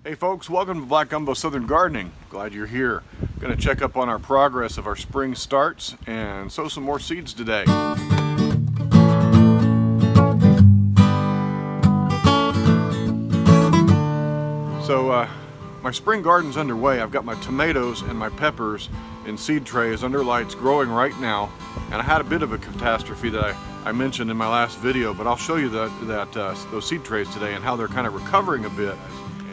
Hey folks, welcome to Black Gumbo Southern Gardening. Glad you're here. Going to check up on our progress of our spring starts and sow some more seeds today. So my spring garden's underway. I've got my tomatoes and my peppers in seed trays under lights growing right now. And I had a bit of a catastrophe that I mentioned in my last video, but I'll show you those seed trays today and how they're kind of recovering a bit.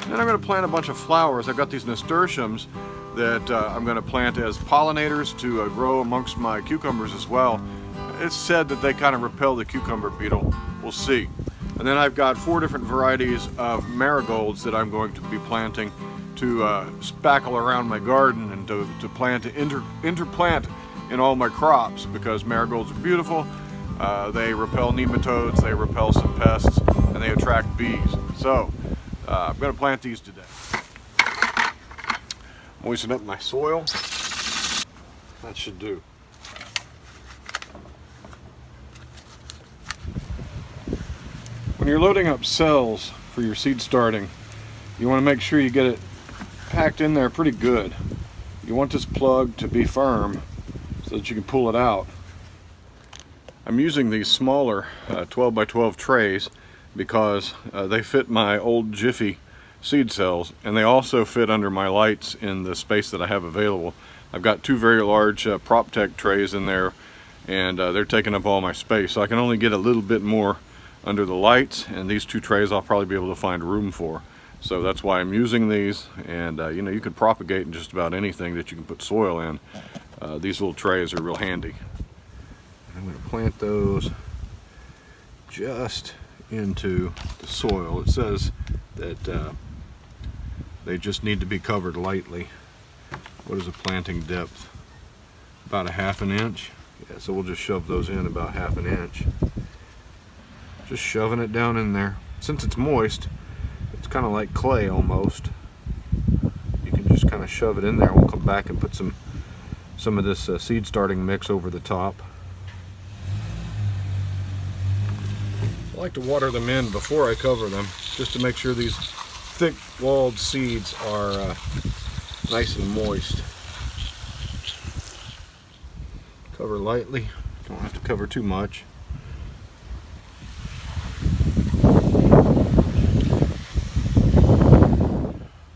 And then I'm going to plant a bunch of flowers. I've got these nasturtiums that I'm going to plant as pollinators to grow amongst my cucumbers as well. It's said that they kind of repel the cucumber beetle. We'll see. And then I've got 4 different varieties of marigolds that I'm going to be planting to spackle around my garden and to interplant in all my crops, because marigolds are beautiful. They repel nematodes, they repel some pests, and they attract bees. So I'm going to plant these today. Moisten up my soil. That should do. When you're loading up cells for your seed starting, you want to make sure you get it packed in there pretty good. You want this plug to be firm so that you can pull it out. I'm using these smaller 12 by 12 trays because they fit my old Jiffy seed cells, and they also fit under my lights in the space that I have available. I've got 2 very large PropTech trays in there, and they're taking up all my space, so I can only get a little bit more under the lights, and these 2 trays I'll probably be able to find room for. So that's why I'm using these, and you know, you can propagate in just about anything that you can put soil in. These little trays are real handy. I'm going to plant those just into the soil. It says that they just need to be covered lightly. What is a planting depth? About a ½ inch. Yeah, so we'll just shove those in about ½ inch. Just shoving it down in there. Since it's moist, it's kind of like clay almost. You can just kind of shove it in there. We'll come back and put some of this seed starting mix over the top. I like to water them in before I cover them, just to make sure these thick walled seeds are nice and moist. Cover lightly, don't have to cover too much.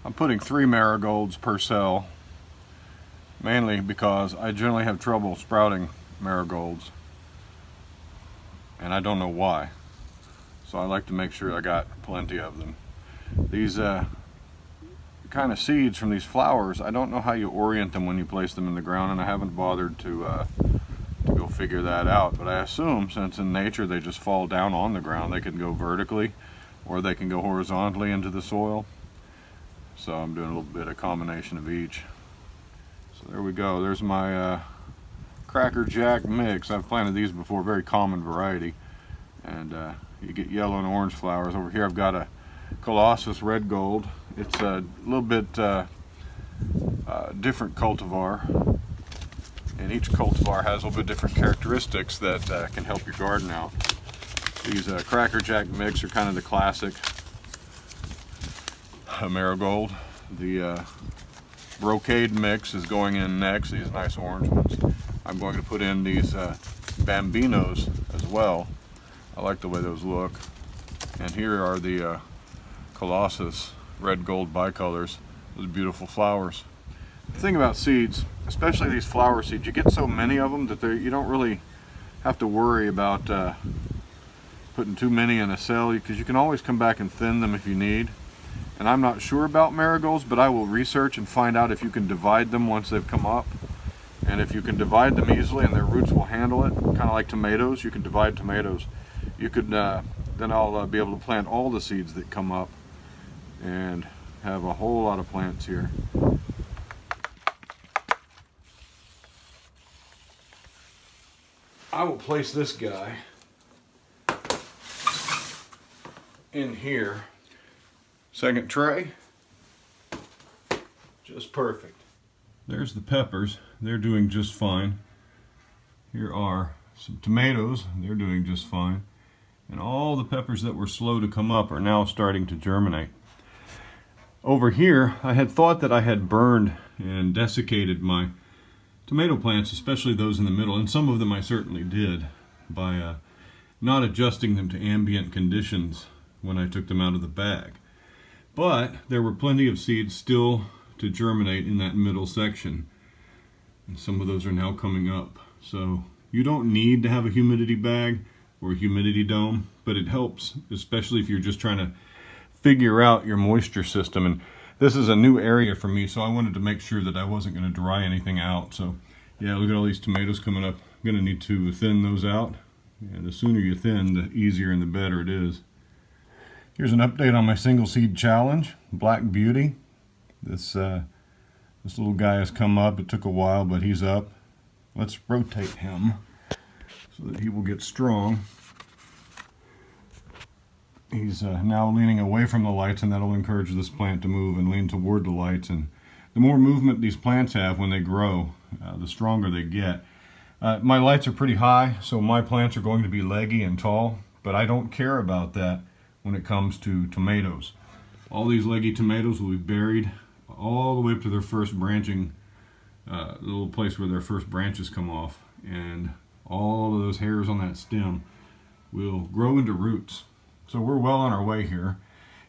I'm putting 3 marigolds per cell, mainly because I generally have trouble sprouting marigolds, and I don't know why. So I like to make sure I got plenty of them. These kind of seeds from these flowers, I don't know how you orient them when you place them in the ground, and I haven't bothered to go figure that out. But I assume, since in nature they just fall down on the ground, they can go vertically or they can go horizontally into the soil. So I'm doing a little bit of combination of each. So there we go. There's my Cracker Jack mix. I've planted these before, very common variety. And you get yellow and orange flowers. Over here I've got a Colossus red gold. It's a little bit different cultivar, and each cultivar has a little bit different characteristics that can help your garden out. These Cracker Jack mix are kind of the classic marigold. The brocade mix is going in next, these nice orange ones. I'm going to put in these bambinos as well. I like the way those look. And here are the Colossus red gold bicolors. Those beautiful flowers. The thing about seeds, especially these flower seeds, you get so many of them that you don't really have to worry about putting too many in a cell, because you can always come back and thin them if you need. And I'm not sure about marigolds, but I will research and find out if you can divide them once they've come up. And if you can divide them easily and their roots will handle it, kind of like tomatoes, you can divide tomatoes. You could then I'll be able to plant all the seeds that come up and have a whole lot of plants here. I will place this guy in here. Second tray, just perfect. There's the peppers, they're doing just fine. Here are some tomatoes, they're doing just fine. And all the peppers that were slow to come up are now starting to germinate. Over here, I had thought that I had burned and desiccated my tomato plants, especially those in the middle, and some of them I certainly did, by not adjusting them to ambient conditions when I took them out of the bag. But there were plenty of seeds still to germinate in that middle section, and some of those are now coming up. So you don't need to have a humidity bag or a humidity dome, but it helps, especially if you're just trying to figure out your moisture system. And this is a new area for me, so I wanted to make sure that I wasn't going to dry anything out. So yeah, look at all these tomatoes coming up. I'm going to need to thin those out, and the sooner you thin, the easier and the better it is. Here's an update on my single seed challenge, Black Beauty. This little guy has come up. It took a while, but he's up. Let's rotate him so that he will get strong. He's now leaning away from the lights, and that'll encourage this plant to move and lean toward the lights. And the more movement these plants have when they grow, the stronger they get. My lights are pretty high, so my plants are going to be leggy and tall, but I don't care about that when it comes to tomatoes. All these leggy tomatoes will be buried all the way up to their first branching, the little place where their first branches come off, and all of those hairs on that stem will grow into roots. So we're well on our way here.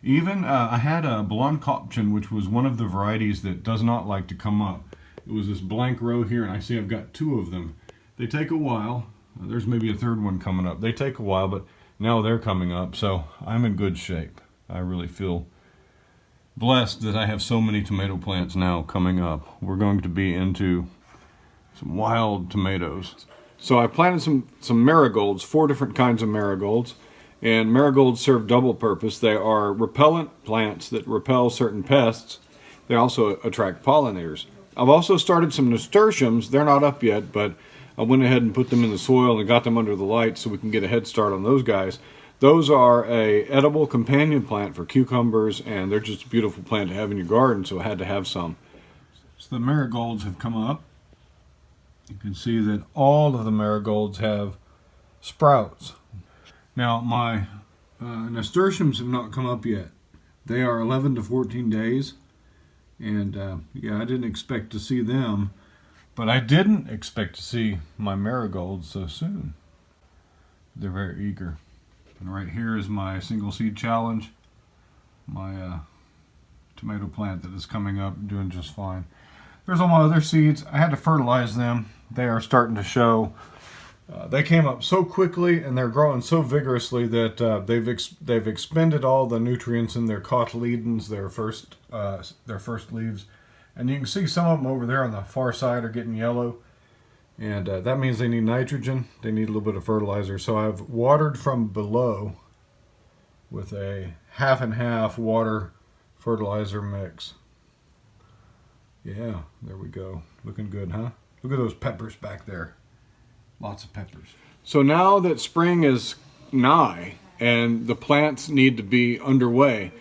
Even I had a blonde Copchin, which was one of the varieties that does not like to come up. It was this blank row here, and I see I've got two of them. They take a while. There's maybe a third one coming up. They take a while, but now they're coming up, so I'm in good shape. I really feel blessed that I have so many tomato plants now coming up. We're going to be into some wild tomatoes. So I planted some marigolds, 4 different kinds of marigolds. And marigolds serve double purpose. They are repellent plants that repel certain pests. They also attract pollinators. I've also started some nasturtiums. They're not up yet, but I went ahead and put them in the soil and got them under the light so we can get a head start on those guys. Those are a edible companion plant for cucumbers, and they're just a beautiful plant to have in your garden, so I had to have some. So the marigolds have come up. You can see that all of the marigolds have sprouts. Now, my nasturtiums have not come up yet. They are 11 to 14 days, and yeah, I didn't expect to see them, but I didn't expect to see my marigolds so soon. They're very eager. And right here is my single seed challenge, my tomato plant that is coming up, doing just fine. There's all my other seeds. I had to fertilize them. They are starting to show. They came up so quickly, and they're growing so vigorously that they've expended all the nutrients in their cotyledons, their first leaves, and you can see some of them over there on the far side are getting yellow, and that means they need nitrogen. They need a little bit of fertilizer. So I've watered from below with a half and half water fertilizer mix. Yeah, there we go. Looking good, huh? Look at those peppers back there. Lots of peppers. So now that spring is nigh and the plants need to be underway,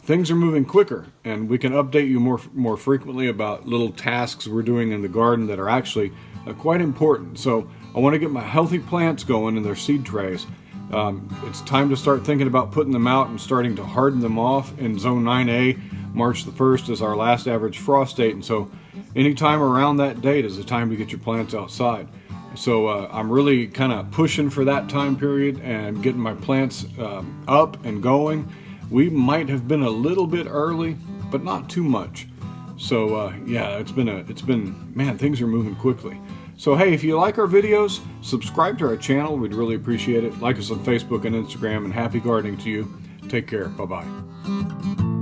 things are moving quicker, and we can update you more frequently about little tasks we're doing in the garden that are actually quite important. So I want to get my healthy plants going in their seed trays. It's time to start thinking about putting them out and starting to harden them off. In zone 9A, March the 1st is our last average frost date, and so anytime around that date is the time to get your plants outside. So I'm really kind of pushing for that time period and getting my plants up and going. We might have been a little bit early, but not too much. So yeah, it's been, man, things are moving quickly. So hey, if you like our videos, subscribe to our channel. We'd really appreciate it. Like us on Facebook and Instagram, and happy gardening to you. Take care. Bye-bye.